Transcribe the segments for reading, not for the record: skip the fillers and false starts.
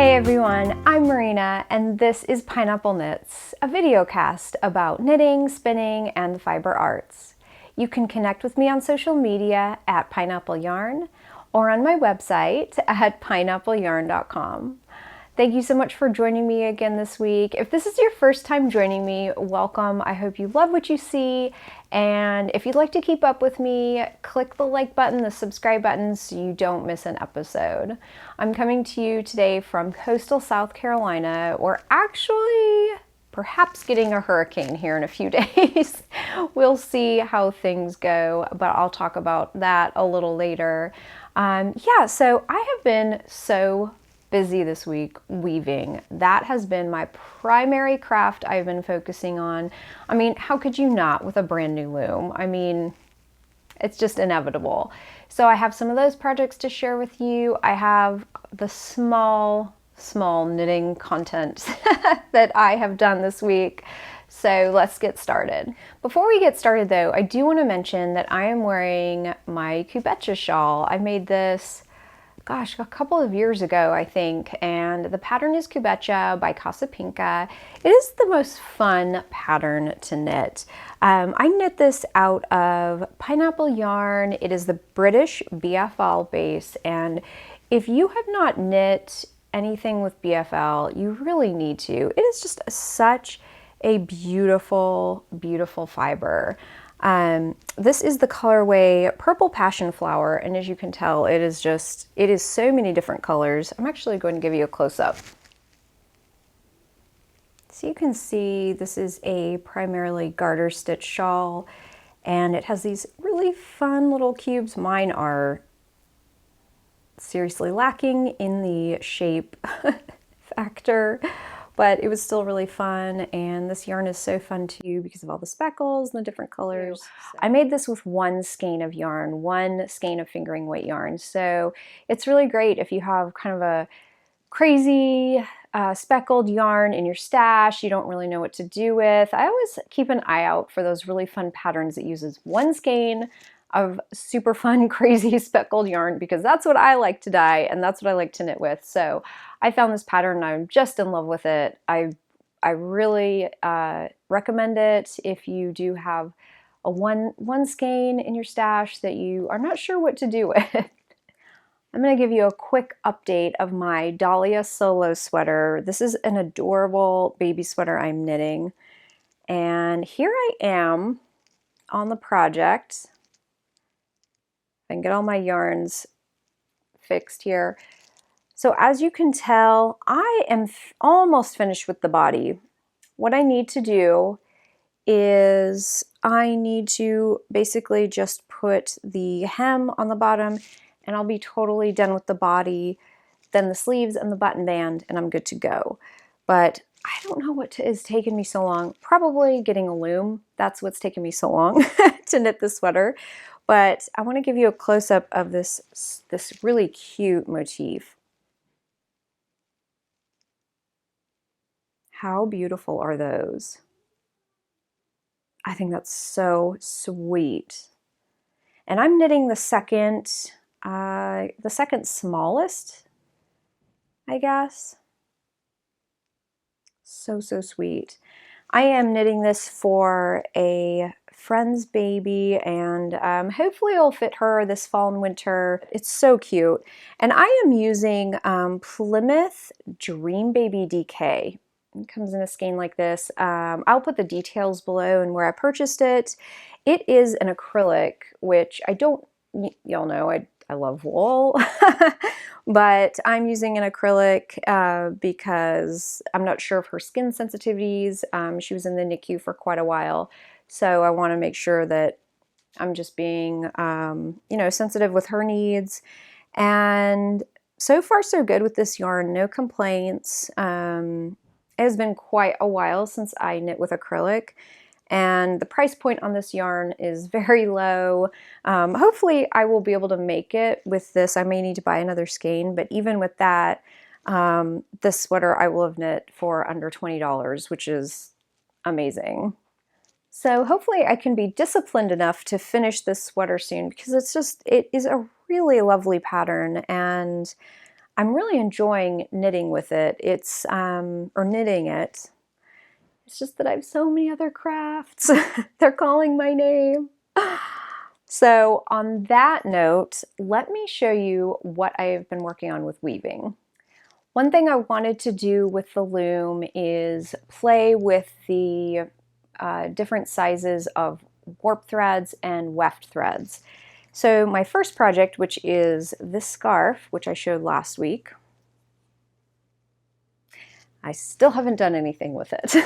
Hey everyone, I'm Marina and this is Pineapple Knits, a video cast about knitting, spinning, and the fiber arts. You can connect with me on social media at Pineapple Yarn or on my website at pineappleyarn.com. Thank you so much for joining me again this week. If this is your first time joining me, welcome. I hope you love what you see. And if you'd like to keep up with me, click the like button, the subscribe button so you don't miss an episode. I'm coming to you today from coastal South Carolina. We're actually perhaps getting a hurricane here in a few days. We'll see how things go, but I'll talk about that a little later. So I have been so busy this week weaving. That has been my primary craft I've been focusing on. I mean, how could you not with a brand new loom? I mean, it's just inevitable. So I have some of those projects to share with you. I have the small knitting content that I have done this week. So let's get started. Before we get started though, I do want to mention that I am wearing my Kubecha shawl. I made this a couple of years ago, I think, and the pattern is Cubecha by Casapinka. It is the most fun pattern to knit. I knit this out of pineapple yarn. It is the British BFL base, and if you have not knit anything with BFL, you really need to. It is just such a beautiful, beautiful fiber. This is the colorway Purple Passionflower, and as you can tell, it is so many different colors. I'm actually going to give you a close-up. So you can see this is a primarily garter stitch shawl, and it has these really fun little cubes. Mine are seriously lacking in the shape factor. But it was still really fun, and this yarn is so fun too because of all the speckles and the different colors. I made this with one skein of yarn, one skein of fingering weight yarn. So it's really great if you have kind of a crazy speckled yarn in your stash, you don't really know what to do with. I always keep an eye out for those really fun patterns that uses one skein of super fun, crazy speckled yarn, because that's what I like to dye and that's what I like to knit with. So I found this pattern and I'm just in love with it. I really recommend it if you do have a one skein in your stash that you are not sure what to do with. I'm going to give you a quick update of my Dahlia solo sweater. This is an adorable baby sweater I'm knitting. And here I am on the project. I can get all my yarns fixed here. So as you can tell, I am almost finished with the body. What I need to do is I need to basically just put the hem on the bottom and I'll be totally done with the body, then the sleeves and the button band, and I'm good to go. But I don't know what is taking me so long. Probably getting a loom. That's what's taking me so long to knit this sweater. But I want to give you a close-up of this really cute motif. How beautiful are those? I think that's so sweet. And I'm knitting the second smallest, I guess. So sweet. I am knitting this for a friend's baby, and hopefully it'll fit her this fall and winter. It's so cute. And I am using Plymouth Dream Baby DK. It comes in a skein like this. I'll put the details below and where I purchased it. It is an acrylic, which y'all know I love wool, but I'm using an acrylic because I'm not sure of her skin sensitivities. She was in the NICU for quite a while, so I want to make sure that I'm just being, sensitive with her needs. And so far, so good with this yarn. No complaints. It has been quite a while since I knit with acrylic. And the price point on this yarn is very low. Hopefully I will be able to make it with this. I may need to buy another skein, but even with that, this sweater I will have knit for under $20, which is amazing. So hopefully I can be disciplined enough to finish this sweater soon because it is a really lovely pattern, and I'm really enjoying knitting with it. It's, or knitting it. It's just that I have so many other crafts. They're calling my name. So on that note, let me show you what I've been working on with weaving. One thing I wanted to do with the loom is play with the different sizes of warp threads and weft threads. So my first project, which is this scarf, which I showed last week, I still haven't done anything with it,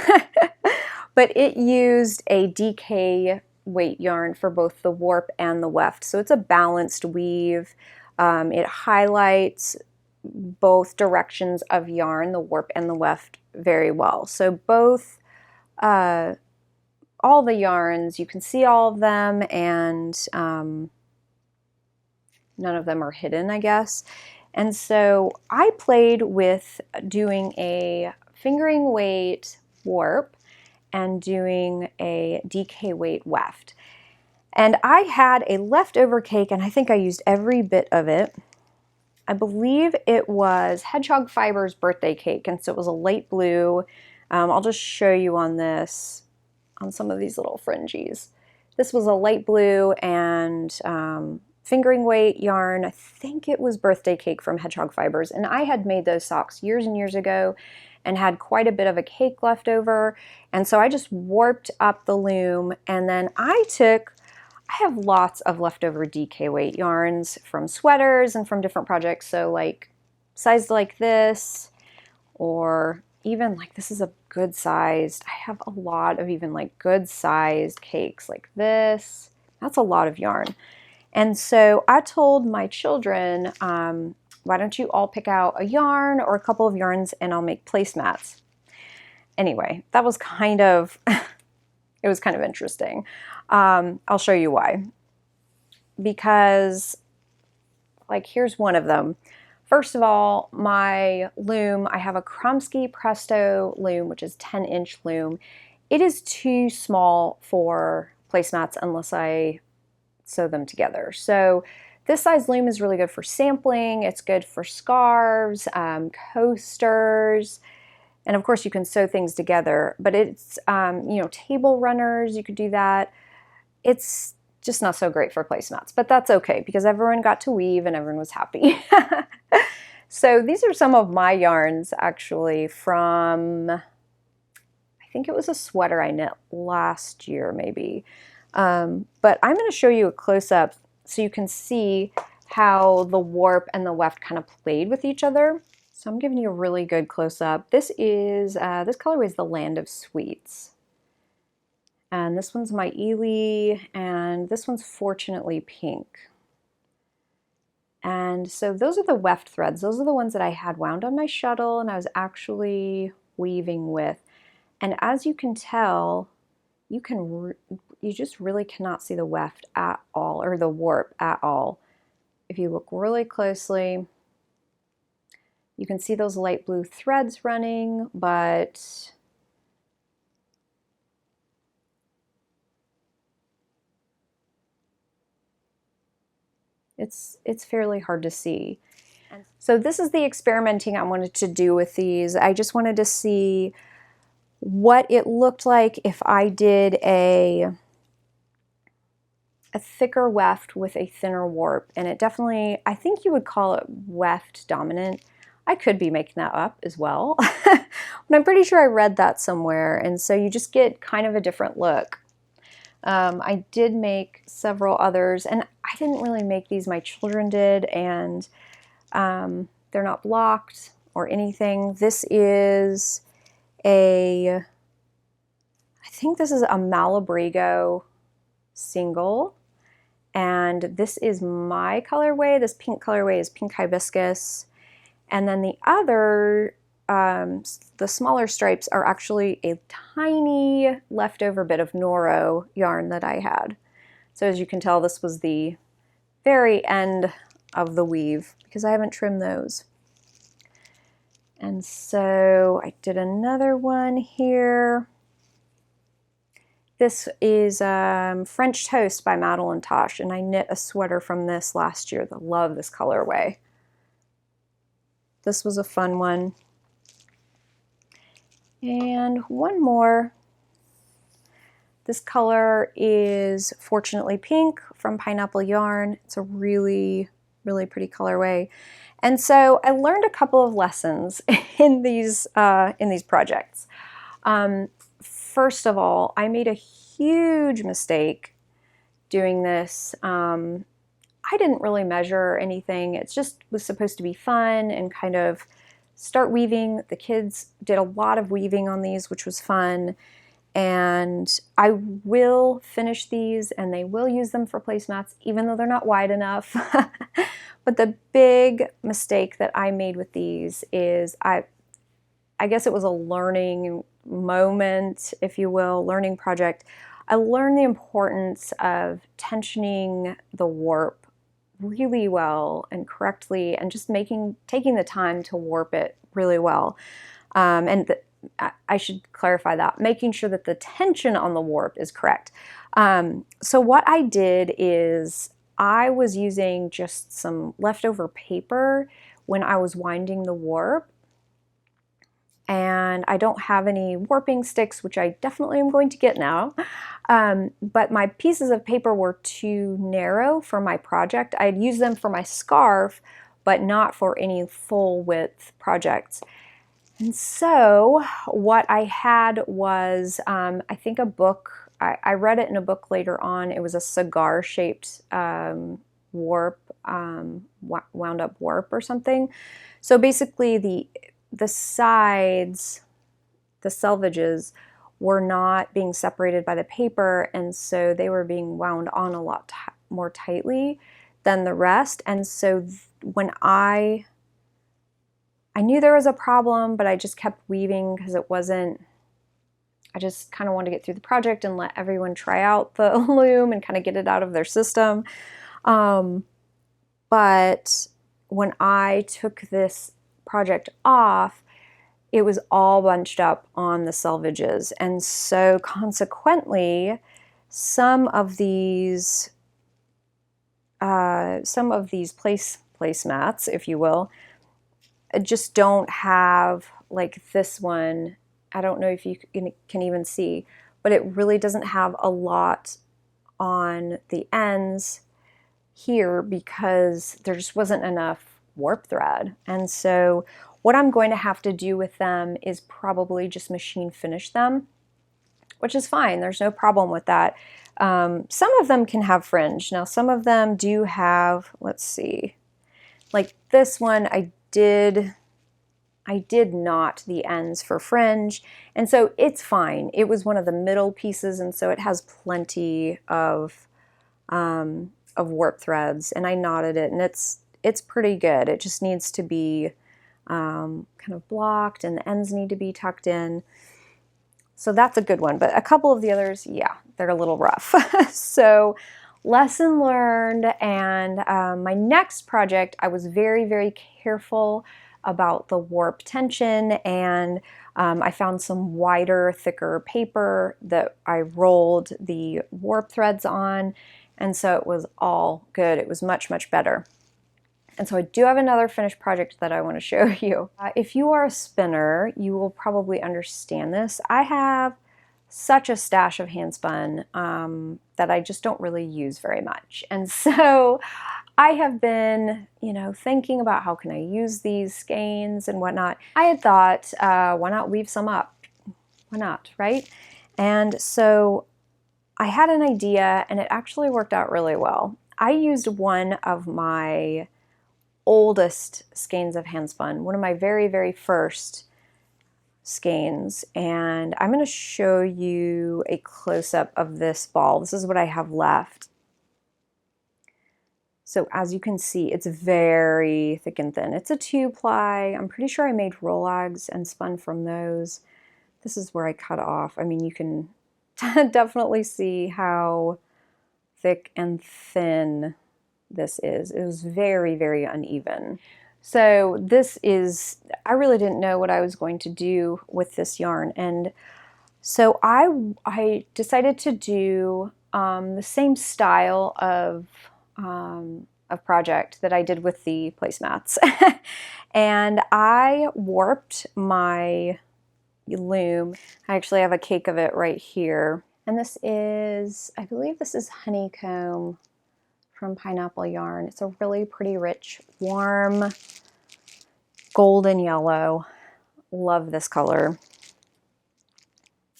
but it used a DK weight yarn for both the warp and the weft. So it's a balanced weave. It highlights both directions of yarn, the warp and the weft, very well. So both, all the yarns, you can see all of them, and none of them are hidden, I guess. And so I played with doing a fingering weight warp and doing a DK weight weft. And I had a leftover cake, and I think I used every bit of it. I believe it was Hedgehog Fiber's birthday cake, and so it was a light blue. I'll just show you on this, on some of these little fringes. This was a light blue and fingering weight yarn. I think it was birthday cake from Hedgehog Fibers, and I had made those socks years and years ago and had quite a bit of a cake left over, and so I just warped up the loom, and then I have lots of leftover DK weight yarns from sweaters and from different projects, so like sized like this, or even like this is a good sized, I have a lot of even like good sized cakes like this. That's a lot of yarn. And so I told my children, why don't you all pick out a yarn or a couple of yarns and I'll make placemats. Anyway, that was kind of, it was kind of interesting. I'll show you why. Because, like, here's one of them. First of all, my loom, I have a Kromsky Presto loom, which is 10-inch loom. It is too small for placemats unless I sew them together. So this size loom is really good for sampling. It's good for scarves, coasters, and of course you can sew things together, but it's, you know, table runners, you could do that. It's just not so great for placemats, but that's okay because everyone got to weave and everyone was happy. So these are some of my yarns actually from, I think it was a sweater I knit last year maybe. But I'm going to show you a close-up so you can see how the warp and the weft kind of played with each other. So I'm giving you a really good close-up. This is, this colorway is the Land of Sweets. And this one's my Ely, and this one's Fortunately Pink. And so those are the weft threads. Those are the ones that I had wound on my shuttle and I was actually weaving with. And as you can tell, you just really cannot see the weft at all, or the warp at all. If you look really closely, you can see those light blue threads running, but it's fairly hard to see. So this is the experimenting I wanted to do with these. I just wanted to see what it looked like if I did a thicker weft with a thinner warp, and it definitely, I think you would call it weft dominant. I could be making that up as well, but I'm pretty sure I read that somewhere, and so you just get kind of a different look. I did make several others, and I didn't really make these, my children did, and they're not blocked or anything. This is I think this is a Malabrigo single, and this is my colorway. This pink colorway is Pink Hibiscus, and then the other, the smaller stripes are actually a tiny leftover bit of Noro yarn that I had. So as you can tell, this was the very end of the weave because I haven't trimmed those. And so I did another one here. This is French Toast by Madelinetosh, and I knit a sweater from this last year. I love this colorway. This was a fun one. And one more. This color is Fortunately Pink from Pineapple Yarn. It's a really, really pretty colorway. And so I learned a couple of lessons in these projects. First of all, I made a huge mistake doing this. I didn't really measure anything. It just was supposed to be fun and kind of start weaving. The kids did a lot of weaving on these, which was fun. And I will finish these and they will use them for placemats, even though they're not wide enough. But the big mistake that I made with these is I guess it was a learning moment, if you will, learning project. I learned the importance of tensioning the warp really well and correctly, and just taking the time to warp it really well. I should clarify that, making sure that the tension on the warp is correct. So what I did is I was using just some leftover paper when I was winding the warp. And I don't have any warping sticks, which I definitely am going to get now. But my pieces of paper were too narrow for my project. I had used them for my scarf, but not for any full width projects. And so what I had was, I think a book, I read it in a book later on. It was a cigar shaped warp, wound up warp or something. So basically the sides, the selvages, were not being separated by the paper, and so they were being wound on a lot more tightly than the rest. And so when I knew there was a problem, but I just kept weaving because it wasn't, I just kind of wanted to get through the project and let everyone try out the loom and kind of get it out of their system. But when I took this project off, it was all bunched up on the selvages, and so consequently some of these placemats, if you will, just don't have, like this one, I don't know if you can even see, but it really doesn't have a lot on the ends here because there just wasn't enough warp thread. And so what I'm going to have to do with them is probably just machine finish them, which is fine. There's no problem with that. Some of them can have fringe. Now some of them do have, let's see, like this one I did knot the ends for fringe, and so it's fine. It was one of the middle pieces, and so it has plenty of warp threads, and I knotted it, and it's pretty good. It just needs to be kind of blocked, and the ends need to be tucked in. So that's a good one, but a couple of the others, yeah, they're a little rough. So lesson learned, and my next project, I was very, very careful about the warp tension, and I found some wider, thicker paper that I rolled the warp threads on, and so it was all good. It was much, much better. And so I do have another finished project that I want to show you. If you are a spinner, you will probably understand this. I have such a stash of handspun that I just don't really use very much. And so I have been, thinking about how can I use these skeins and whatnot. I had thought, why not weave some up? Why not, right? And so I had an idea, and it actually worked out really well. I used one of my oldest skeins of handspun, one of my very, very first skeins, and I'm going to show you a close-up of this ball. This is what I have left. So as you can see, it's very thick and thin. It's a 2-ply. I'm pretty sure I made rollags and spun from those. This is where I cut off. I mean, you can definitely see how thick and thin this is. It was very, very uneven. So this is, I really didn't know what I was going to do with this yarn. And so I decided to do the same style of of project that I did with the placemats. And I warped my loom. I actually have a cake of it right here. And this is, I believe this is Honeycomb from Pineapple Yarn. It's a really pretty, rich, warm, golden yellow. Love this color.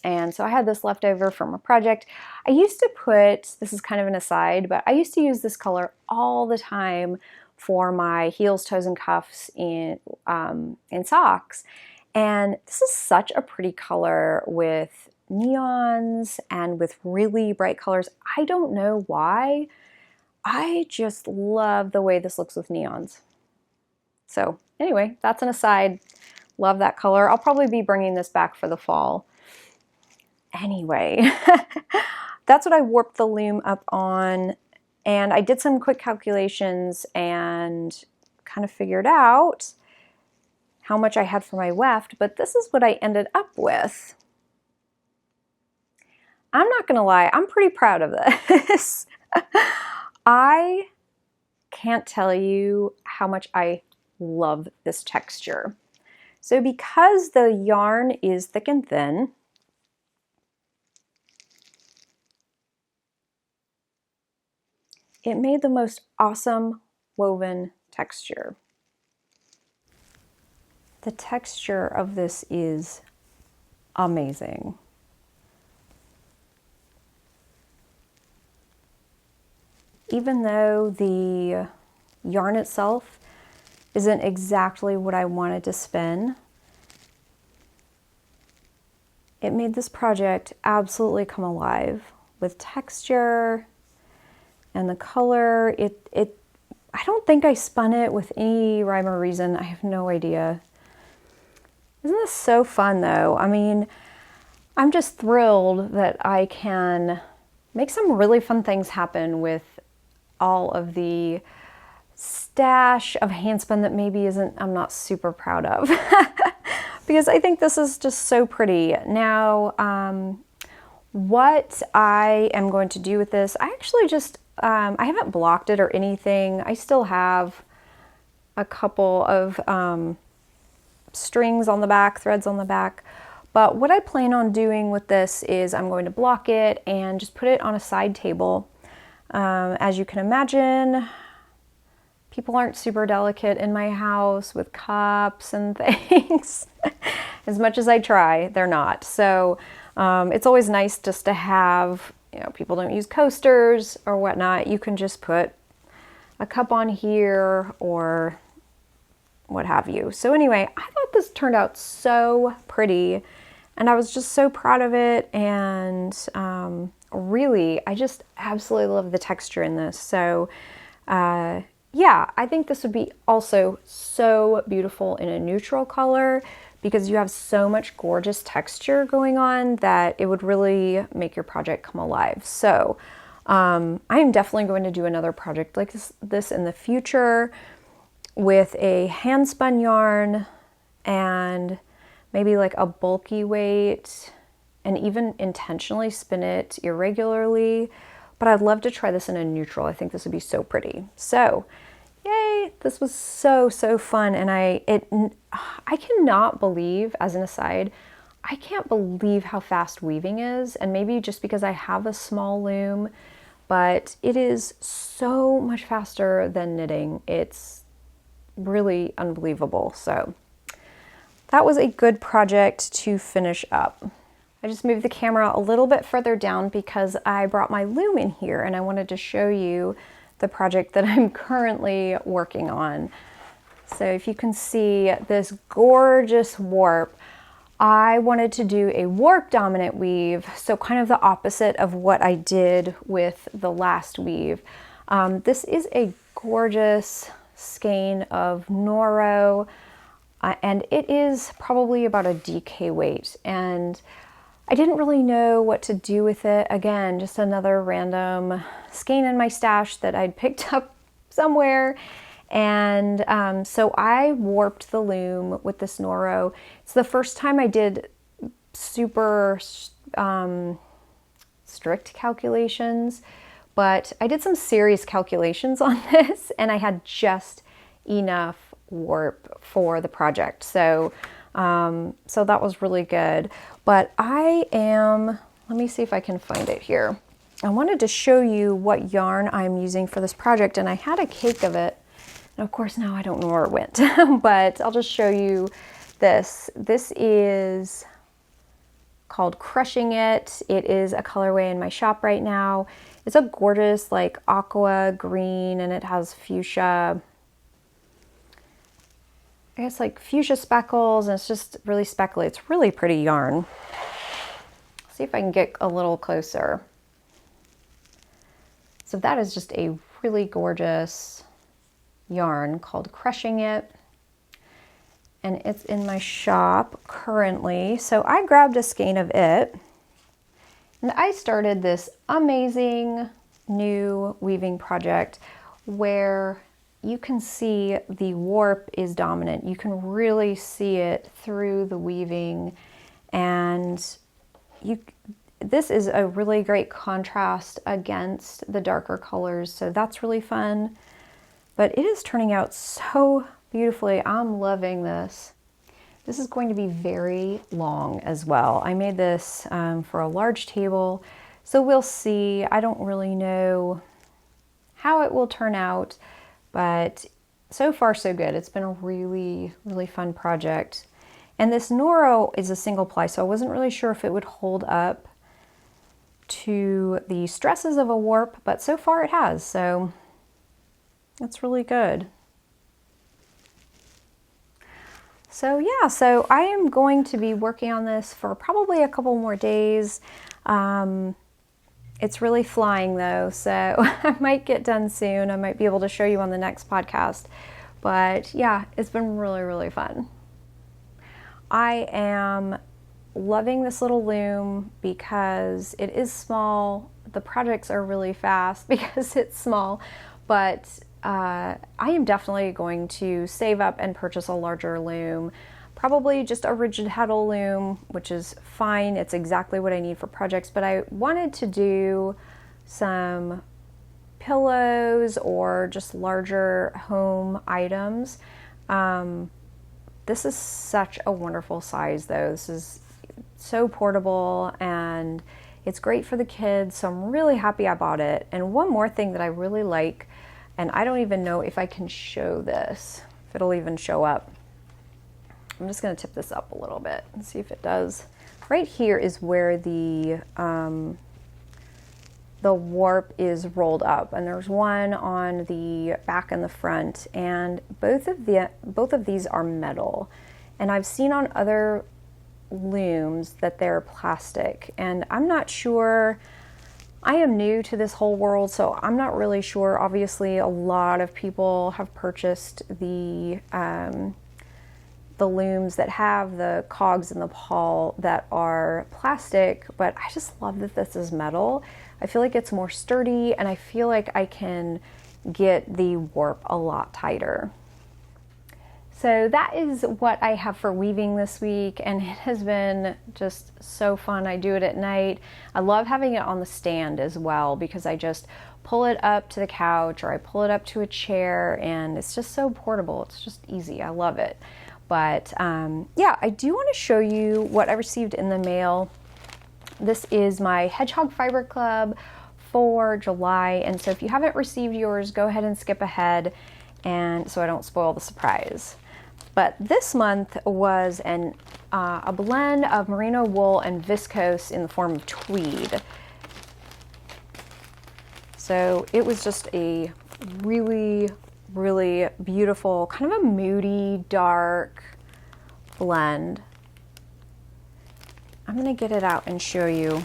And so I had this left over from a project. I used to put, this is kind of an aside, but I used to use this color all the time for my heels, toes, and cuffs in socks. And this is such a pretty color with neons and with really bright colors. I don't know why. I just love the way this looks with neons. So anyway, that's an aside. Love that color. I'll probably be bringing this back for the fall. Anyway, that's what I warped the loom up on, and I did some quick calculations and kind of figured out how much I had for my weft, but this is what I ended up with. I'm not gonna lie, I'm pretty proud of this. I can't tell you how much I love this texture. So because the yarn is thick and thin, it made the most awesome woven texture. The texture of this is amazing. Even though the yarn itself isn't exactly what I wanted to spin, it made this project absolutely come alive with texture and the color. I don't think I spun it with any rhyme or reason. I have no idea. Isn't this so fun though? I mean, I'm just thrilled that I can make some really fun things happen with all of the stash of handspun that maybe I'm not super proud of. Because I think this is just so pretty. Now, what I am going to do with this, I actually just, I haven't blocked it or anything. I still have a couple of strings on the back, threads on the back. But what I plan on doing with this is I'm going to block it and just put it on a side table. As you can imagine, people aren't super delicate in my house with cups and things. As much as I try, they're not. So it's always nice just to have, you know, people don't use coasters or whatnot. You can just put a cup on here or what have you. So anyway, I thought this turned out so pretty and I was just so proud of it. And really, I just absolutely love the texture in this. So yeah, I think this would be also so beautiful in a neutral color because you have so much gorgeous texture going on that it would really make your project come alive. So I am definitely going to do another project like this in the future with a hand spun yarn and maybe like a bulky weight and even intentionally spin it irregularly. But I'd love to try this in a neutral. I think this would be so pretty. So yay, this was so, so fun. And I cannot believe, as an aside, I can't believe how fast weaving is. And maybe just because I have a small loom, but it is so much faster than knitting. It's really unbelievable. So that was a good project to finish up. I just moved the camera a little bit further down because I brought my loom in here and I wanted to show you the project that I'm currently working on. So if you can see this gorgeous warp, I wanted to do a warp dominant weave, so kind of the opposite of what I did with the last weave. This is a gorgeous skein of Noro, and it is probably about a DK weight, and I didn't really know what to do with it. Again, just another random skein in my stash that I'd picked up somewhere. And so I warped the loom with this Noro. It's the first time I did super strict calculations, but I did some serious calculations on this and I had just enough warp for the project. So, so that was really good. But let me see if I can find it here. I wanted to show you what yarn I'm using for this project, and I had a cake of it. And of course now I don't know where it went, but I'll just show you this. This is called Crushing It. It is a colorway in my shop right now. It's a gorgeous like aqua green, and it has fuchsia, I guess like fuchsia speckles, and it's just really speckly. It's really pretty yarn. See if I can get a little closer. So that is just a really gorgeous yarn called Crushing It. And it's in my shop currently. So I grabbed a skein of it and I started this amazing new weaving project where you can see the warp is dominant. You can really see it through the weaving, and this is a really great contrast against the darker colors, so that's really fun. But it is turning out so beautifully. I'm loving this. This is going to be very long as well. I made this for a large table, so we'll see. I don't really know how it will turn out, but so far so good. It's been a really, really fun project. And this Noro is a single ply, so I wasn't really sure if it would hold up to the stresses of a warp, but so far it has, so that's really good. So yeah, so I am going to be working on this for probably a couple more days. It's really flying though, so I might get done soon. I might be able to show you on the next podcast. But yeah, it's been really, really fun. I am loving this little loom because it is small. The projects are really fast because it's small, but I am definitely going to save up and purchase a larger loom. Probably just a rigid heddle loom, which is fine. It's exactly what I need for projects, but I wanted to do some pillows or just larger home items. This is such a wonderful size though. This is so portable and it's great for the kids, so I'm really happy I bought it. And one more thing that I really like, and I don't even know if I can show this, if it'll even show up. I'm just going to tip this up a little bit and see if it does. Right here is where the warp is rolled up, and there's one on the back and the front, and both of these are metal. And I've seen on other looms that they're plastic, and I'm not sure. I am new to this whole world, so I'm not really sure. Obviously, a lot of people have purchased the looms that have the cogs and the pawl that are plastic, but I just love that this is metal. I feel like it's more sturdy, and I feel like I can get the warp a lot tighter. So that is what I have for weaving this week, and it has been just so fun. I do it at night. I love having it on the stand as well because I just pull it up to the couch or I pull it up to a chair, and it's just so portable. It's just easy. I love it. But yeah, I do want to show you what I received in the mail. This is my Hedgehog Fiber Club for July, and so if you haven't received yours, go ahead and skip ahead, and so I don't spoil the surprise. But this month was a blend of merino wool and viscose in the form of tweed. So it was just a really, really beautiful, kind of a moody, dark blend. I'm gonna get it out and show you.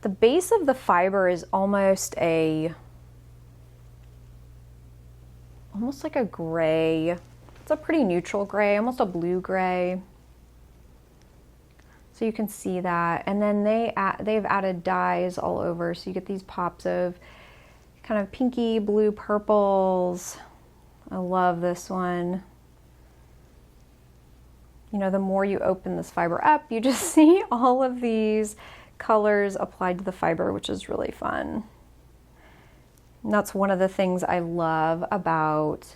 The base of the fiber is almost like a gray. It's a pretty neutral gray, almost a blue gray. So you can see that. And then they've added dyes all over, so you get these pops of kind of pinky, blue, purples. I love this one. You know, the more you open this fiber up, you just see all of these colors applied to the fiber, which is really fun. And that's one of the things I love about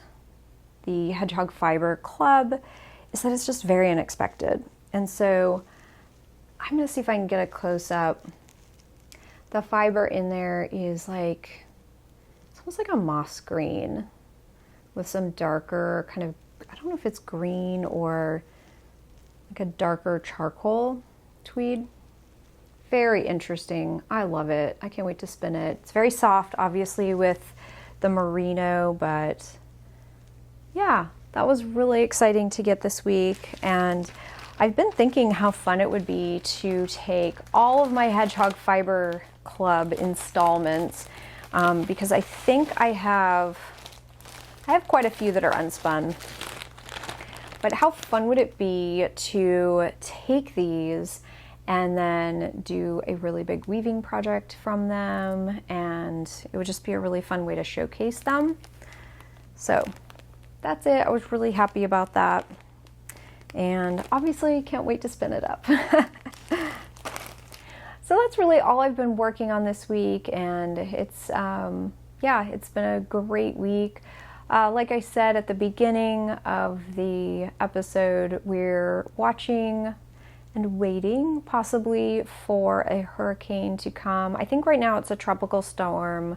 the Hedgehog Fiber Club, is that it's just very unexpected. And so I'm gonna see if I can get a close up. The fiber in there is like, it's almost like a moss green with some darker kind of, I don't know if it's green or like a darker charcoal tweed. Very interesting. I love it. I can't wait to spin it. It's very soft, obviously, with the merino, but yeah, that was really exciting to get this week. And I've been thinking how fun it would be to take all of my Hedgehog Fiber Club installments, because I think I have quite a few that are unspun. But how fun would it be to take these and then do a really big weaving project from them, and it would just be a really fun way to showcase them. So that's it. I was really happy about that, and obviously can't wait to spin it up. So that's really all I've been working on this week, and it's yeah, it's been a great week. Like I said at the beginning of the episode, we're watching and waiting possibly for a hurricane to come. I think right now it's a tropical storm.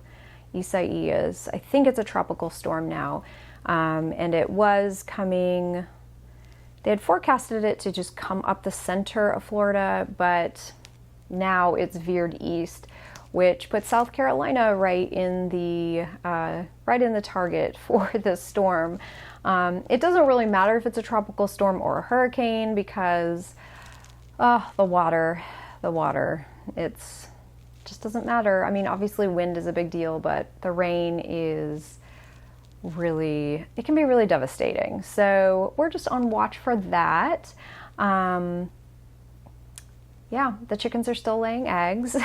Isaias. I think it's a tropical storm now. And it was coming, they had forecasted it to just come up the center of Florida, but now it's veered east, which puts South Carolina right in the target for this storm. It doesn't really matter if it's a tropical storm or a hurricane, because the water, it's just doesn't matter. I mean, obviously wind is a big deal, but the rain is really, it can be really devastating. So we're just on watch for that. Yeah, the chickens are still laying eggs.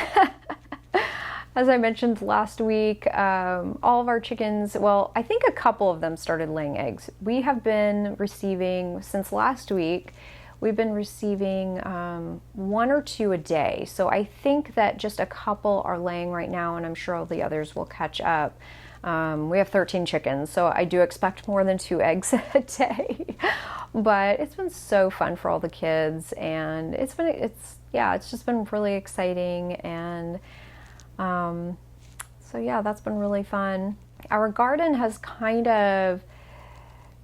As I mentioned last week, all of our chickens, well, I think a couple of them started laying eggs. We have been receiving, since last week, we've been receiving 1 or 2 a day. So I think that just a couple are laying right now, and I'm sure all the others will catch up. We have 13 chickens, so I do expect more than 2 eggs a day. But it's been so fun for all the kids, and it's just been really exciting. And so yeah, that's been really fun. Our garden has kind of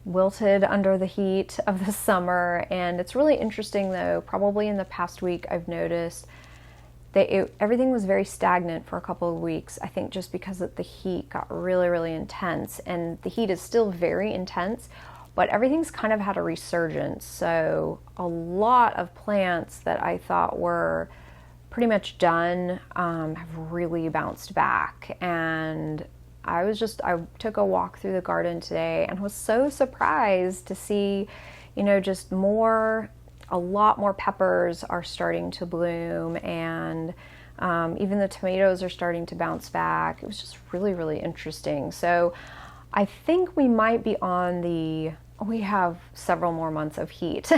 wilted under the heat of the summer, and it's really interesting though. Probably in the past week I've noticed that everything was very stagnant for a couple of weeks. I think just because the heat got really, really intense, and the heat is still very intense, but everything's kind of had a resurgence. So a lot of plants that I thought were pretty much done have really bounced back. And I took a walk through the garden today and was so surprised to see, just a lot more peppers are starting to bloom, and even the tomatoes are starting to bounce back. It was just really, really interesting. So I think we might be we have several more months of heat.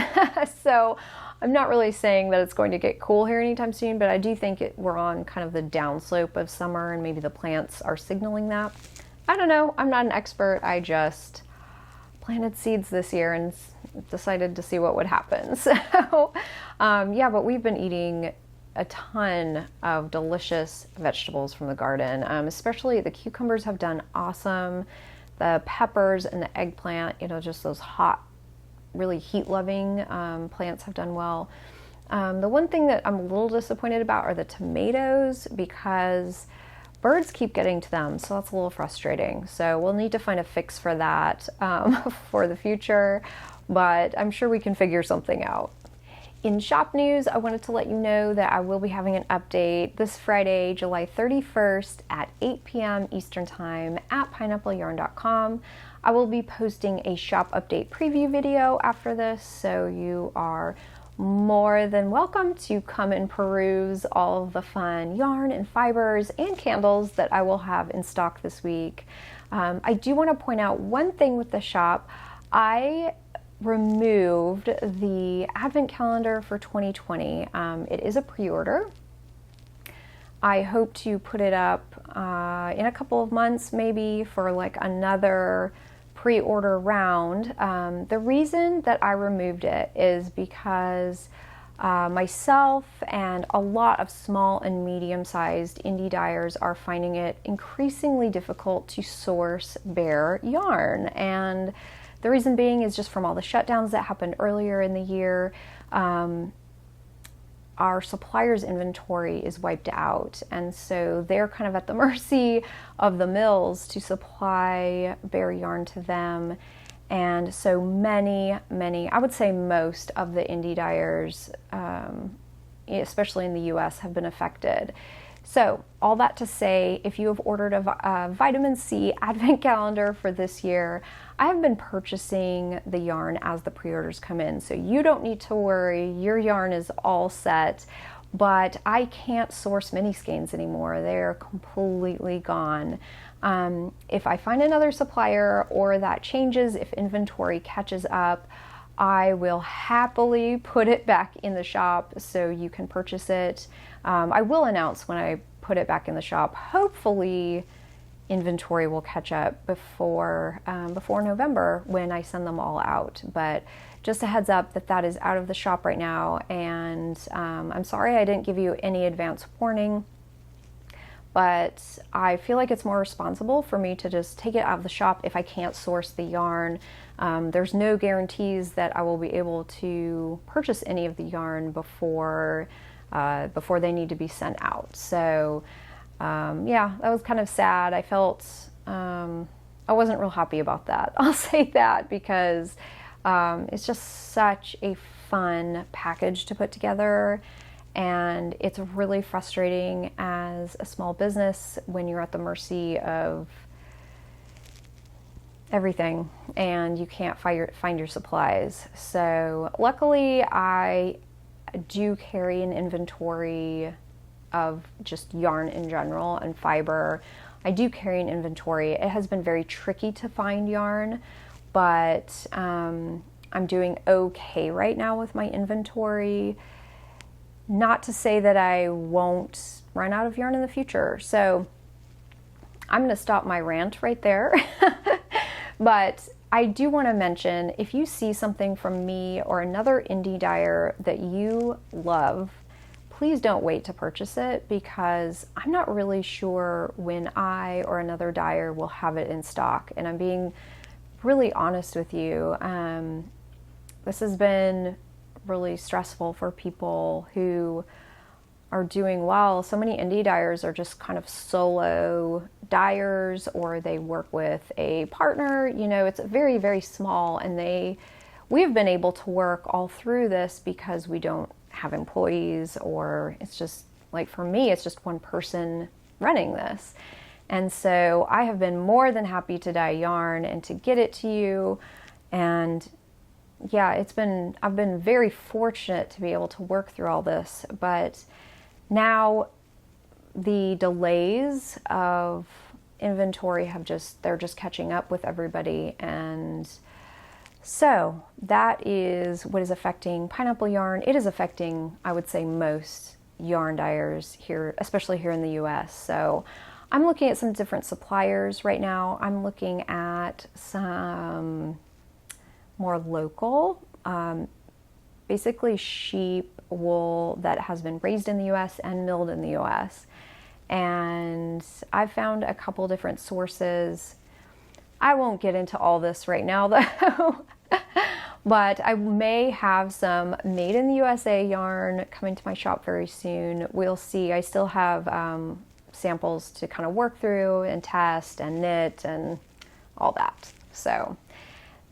So I'm not really saying that it's going to get cool here anytime soon, but I do think we're on kind of the downslope of summer, and maybe the plants are signaling that. I don't know. I'm not an expert. I just planted seeds this year and decided to see what would happen. So yeah, but we've been eating a ton of delicious vegetables from the garden. Especially the cucumbers have done awesome. The peppers and the eggplant, just those hot, really heat-loving plants have done well. The one thing that I'm a little disappointed about are the tomatoes, because birds keep getting to them, so that's a little frustrating. So we'll need to find a fix for that for the future, but I'm sure we can figure something out. In shop news, I wanted to let you know that I will be having an update this Friday, July 31st at 8 p.m. Eastern Time at pineappleyarn.com. I will be posting a shop update preview video after this, so you are more than welcome to come and peruse all of the fun yarn and fibers and candles that I will have in stock this week. I do want to point out one thing with the shop. I removed the advent calendar for 2020. It is a pre-order, I hope to put it up in a couple of months, maybe for like another pre-order round. The reason that I removed it is because myself and a lot of small and medium-sized indie dyers are finding it increasingly difficult to source bare yarn. And the reason being is just from all the shutdowns that happened earlier in the year. Our suppliers' inventory is wiped out, and so they're kind of at the mercy of the mills to supply bare yarn to them. And so many, I would say most of the indie dyers, especially in the US, have been affected. So all that to say, if you have ordered a vitamin C advent calendar for this year, I have been purchasing the yarn as the pre-orders come in. So you don't need to worry, your yarn is all set, but I can't source mini skeins anymore. They're completely gone. If I find another supplier or that changes, if inventory catches up, I will happily put it back in the shop so you can purchase it. I will announce when I put it back in the shop. Hopefully inventory will catch up before November when I send them all out. But just a heads up that is out of the shop right now, and I'm sorry I didn't give you any advance warning, but I feel like it's more responsible for me to just take it out of the shop if I can't source the yarn. There's no guarantees that I will be able to purchase any of the yarn before they need to be sent out. So yeah, that was kind of sad. I felt I wasn't real happy about that. I'll say that because it's just such a fun package to put together, and it's really frustrating as a small business when you're at the mercy of everything and you can't find your supplies. So luckily I do carry an inventory of just yarn in general and fiber. I do carry an inventory. It has been very tricky to find yarn, but I'm doing okay right now with my inventory. Not to say that I won't run out of yarn in the future. So I'm going to stop my rant right there. But I do want to mention, if you see something from me or another indie dyer that you love, please don't wait to purchase it, because I'm not really sure when I or another dyer will have it in stock. And I'm being really honest with you. This has been really stressful for people who are doing well. So many indie dyers are just kind of solo dyers, or they work with a partner. You know, it's very, very small, and we have been able to work all through this because we don't have employees, or it's just like, for me, it's just one person running this. And so I have been more than happy to dye yarn and to get it to you. And yeah, I've been very fortunate to be able to work through all this, but now the delays of inventory they're just catching up with everybody. And so that is what is affecting pineapple yarn. It is affecting, I would say, most yarn dyers here, especially here in the US. So I'm looking at some different suppliers right now. I'm looking at some more local, basically sheep wool that has been raised in the US and milled in the US. And I've found a couple different sources. I won't get into all this right now though, but I may have some made in the USA yarn coming to my shop very soon. We'll see. I still have samples to kind of work through and test and knit and all that. So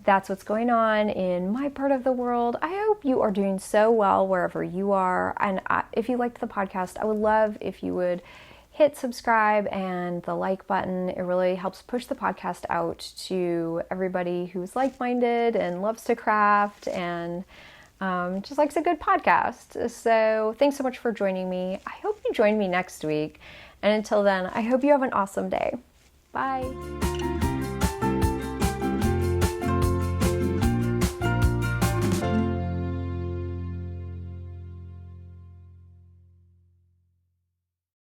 that's what's going on in my part of the world. I hope you are doing so well wherever you are. And if you liked the podcast, I would love if you would hit subscribe and the like button. It really helps push the podcast out to everybody who's like-minded and loves to craft and just likes a good podcast. So thanks so much for joining me. I hope you join me next week. And until then, I hope you have an awesome day. Bye.